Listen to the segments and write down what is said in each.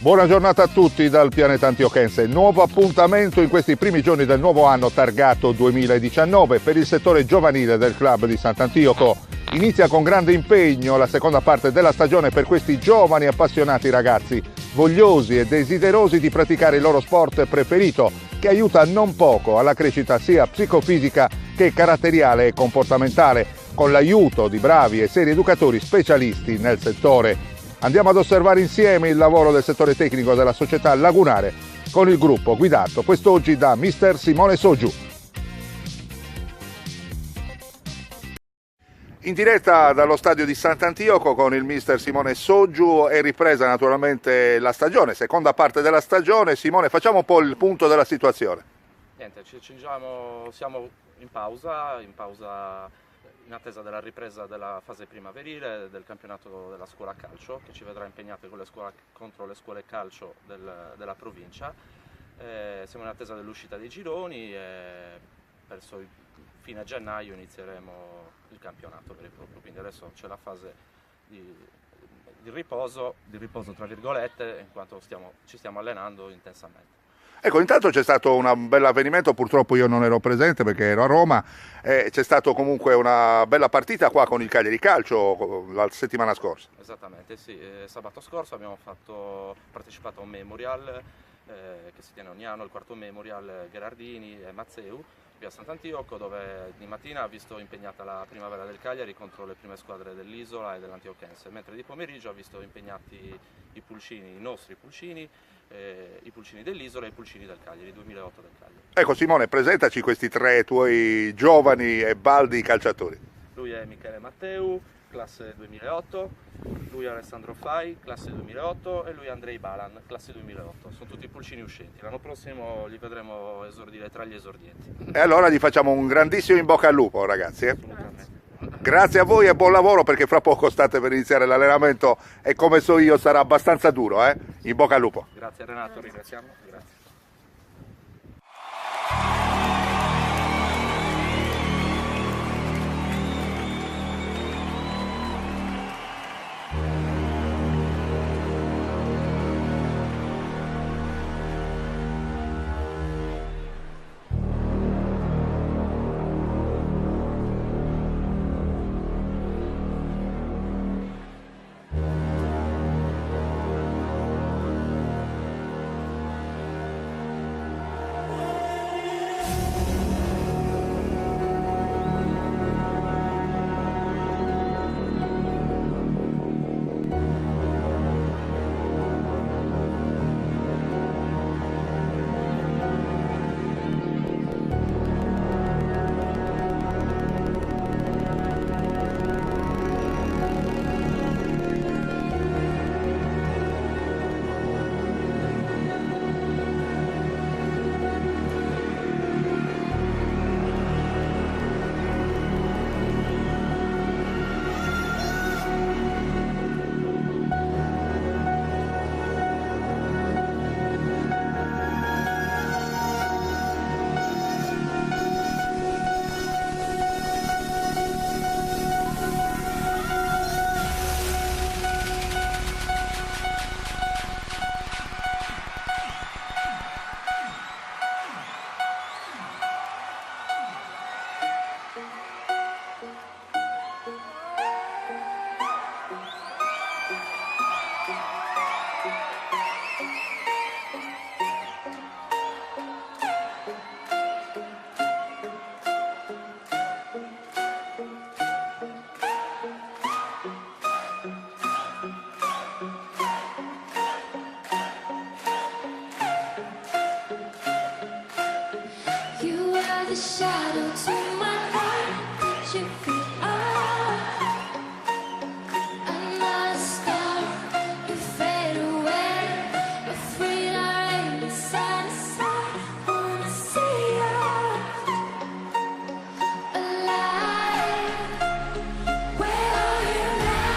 Buona giornata a tutti dal pianeta antiochense. Nuovo appuntamento in questi primi giorni del nuovo anno targato 2019 per il settore giovanile del club di Sant'Antioco. Inizia con grande impegno la seconda parte della stagione per questi giovani appassionati ragazzi, vogliosi e desiderosi di praticare il loro sport preferito, che aiuta non poco alla crescita sia psicofisica che caratteriale e comportamentale, con l'aiuto di bravi e seri educatori specialisti nel settore. Andiamo ad osservare insieme il lavoro del settore tecnico della società lagunare con il gruppo guidato quest'oggi da mister Simone Soggiu. In diretta dallo stadio di Sant'Antioco con il mister Simone Soggiu è ripresa naturalmente la stagione, seconda parte della stagione. Simone, facciamo un po' il punto della situazione. Niente, siamo in pausa in attesa della ripresa della fase primaverile del campionato della scuola calcio, che ci vedrà impegnati contro le scuole calcio della provincia. Siamo in attesa dell'uscita dei gironi e verso il fine gennaio inizieremo il campionato vero e proprio, quindi adesso c'è la fase di riposo tra virgolette, in quanto ci stiamo allenando intensamente. Ecco, intanto c'è stato un bel avvenimento, purtroppo io non ero presente perché ero a Roma, c'è stata comunque una bella partita qua con il Cagliari Calcio la settimana scorsa. Esattamente, sì, sabato scorso abbiamo partecipato a un memorial che si tiene ogni anno, il quarto memorial Gherardini e Mazzeu, qui a Sant'Antioco, dove di mattina ha visto impegnata la primavera del Cagliari contro le prime squadre dell'Isola e dell'Antiochense, mentre di pomeriggio ha visto impegnati i nostri pulcini, i pulcini dell'Isola e i pulcini del Cagliari, 2008 del Cagliari. Ecco Simone, presentaci questi tre tuoi giovani e baldi calciatori. Lui è Michele Matteu, classe 2008, lui è Alessandro Fai, classe 2008 e lui è Andrei Balan, classe 2008. Sono tutti pulcini uscenti, l'anno prossimo li vedremo esordire tra gli esordienti. E allora gli facciamo un grandissimo in bocca al lupo ragazzi. Assolutamente. Grazie a voi e buon lavoro, perché fra poco state per iniziare l'allenamento e come so io sarà abbastanza duro, in bocca al lupo. Grazie Renato, ringraziamo. Grazie. The shadow to my heart that you feel another star, you fade away, afraid I ain't satisfied. Wanna see you alive. Where are you now?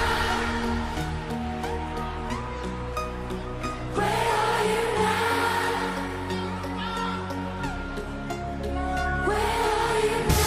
Where are you now? Where are you now?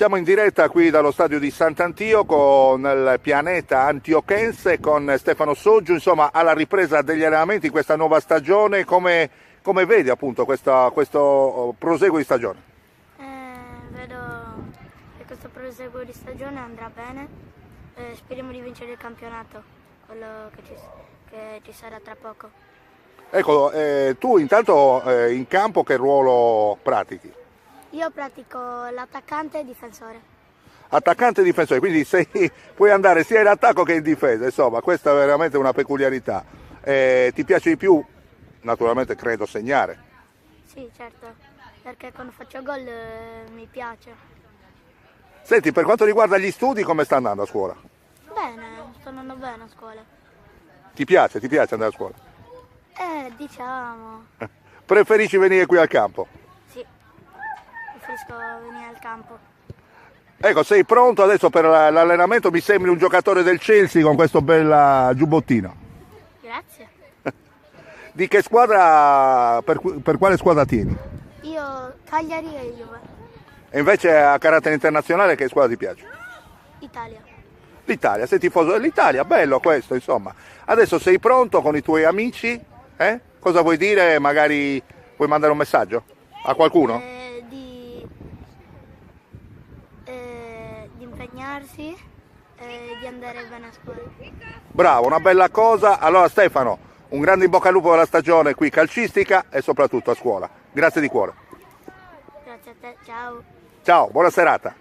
siamo in diretta qui dallo stadio di Sant'Antioco nel pianeta antiochense con Stefano Soggiu, insomma alla ripresa degli allenamenti in questa nuova stagione, come vedi appunto questo proseguo di stagione? Vedo che questo proseguo di stagione andrà bene, speriamo di vincere il campionato, quello che ci sarà tra poco. Ecco, tu intanto in campo che ruolo pratichi? Io pratico l'attaccante e difensore. Attaccante e difensore, quindi puoi andare sia in attacco che in difesa, insomma questa è veramente una peculiarità. Ti piace di più, naturalmente credo, segnare? Sì, certo, perché quando faccio gol mi piace. Senti, per quanto riguarda gli studi, come sta andando a scuola? Bene, sto andando bene a scuola. Ti piace andare a scuola? Diciamo, Preferisci venire qui al campo? sì, preferisco venire al campo. Ecco, sei pronto adesso per l'allenamento? Mi sembri un giocatore del Chelsea con questo bel giubbottino. Grazie. Di che squadra, per quale squadra tieni? Io Cagliari e Juve. E invece a carattere internazionale che squadra ti piace? Italia. L'Italia, sei tifoso dell'Italia, bello questo insomma. Adesso sei pronto con i tuoi amici? Cosa vuoi dire? Magari vuoi mandare un messaggio a qualcuno? Di impegnarsi e di andare bene a scuola. Bravo, una bella cosa. Allora Stefano, un grande in bocca al lupo per la stagione qui calcistica e soprattutto a scuola. Grazie di cuore. Grazie a te, ciao. Ciao, buona serata.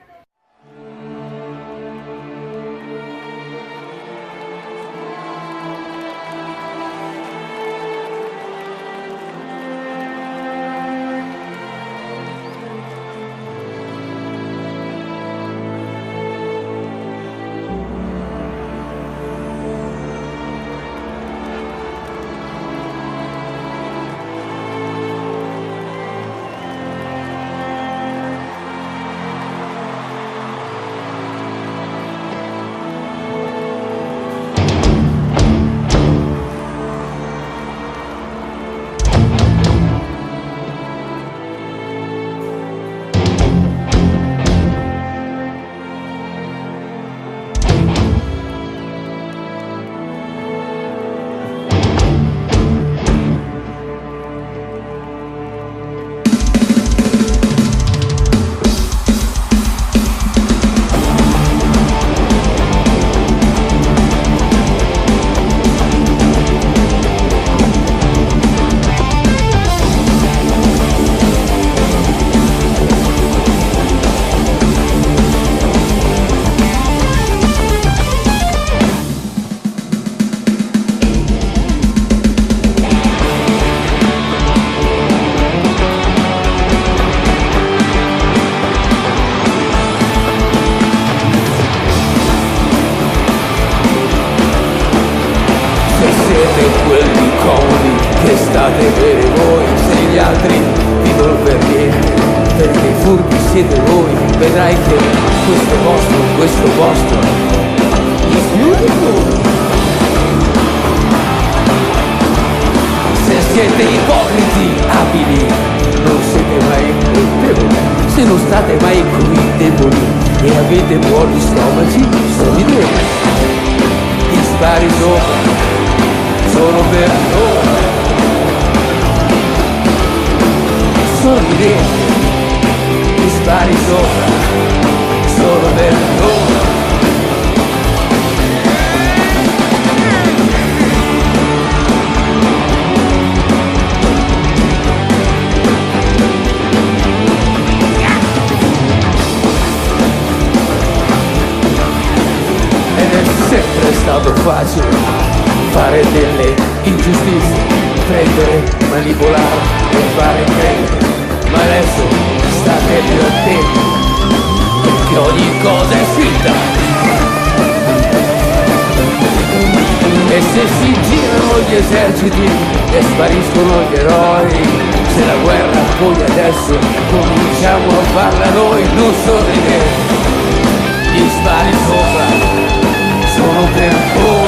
state bene voi, se gli altri vivono per niente, perché i furbi siete voi, vedrai che questo vostro is beautiful. Se siete ipocriti, abili, non siete mai deboli, se non state mai qui deboli e avete buoni stomaci, sorridete, gli spari sopra sono per noi, sorridete, gli spari sopra sono per noi. Ed è sempre stato facile fare delle ingiustizie, prendere, manipolare e fare credere, ma adesso state più attenti, perché ogni cosa è finta. E se si girano gli eserciti e spariscono gli eroi, se la guerra poi adesso cominciamo a farla noi, non sorridete, gli spari sopra sono per voi.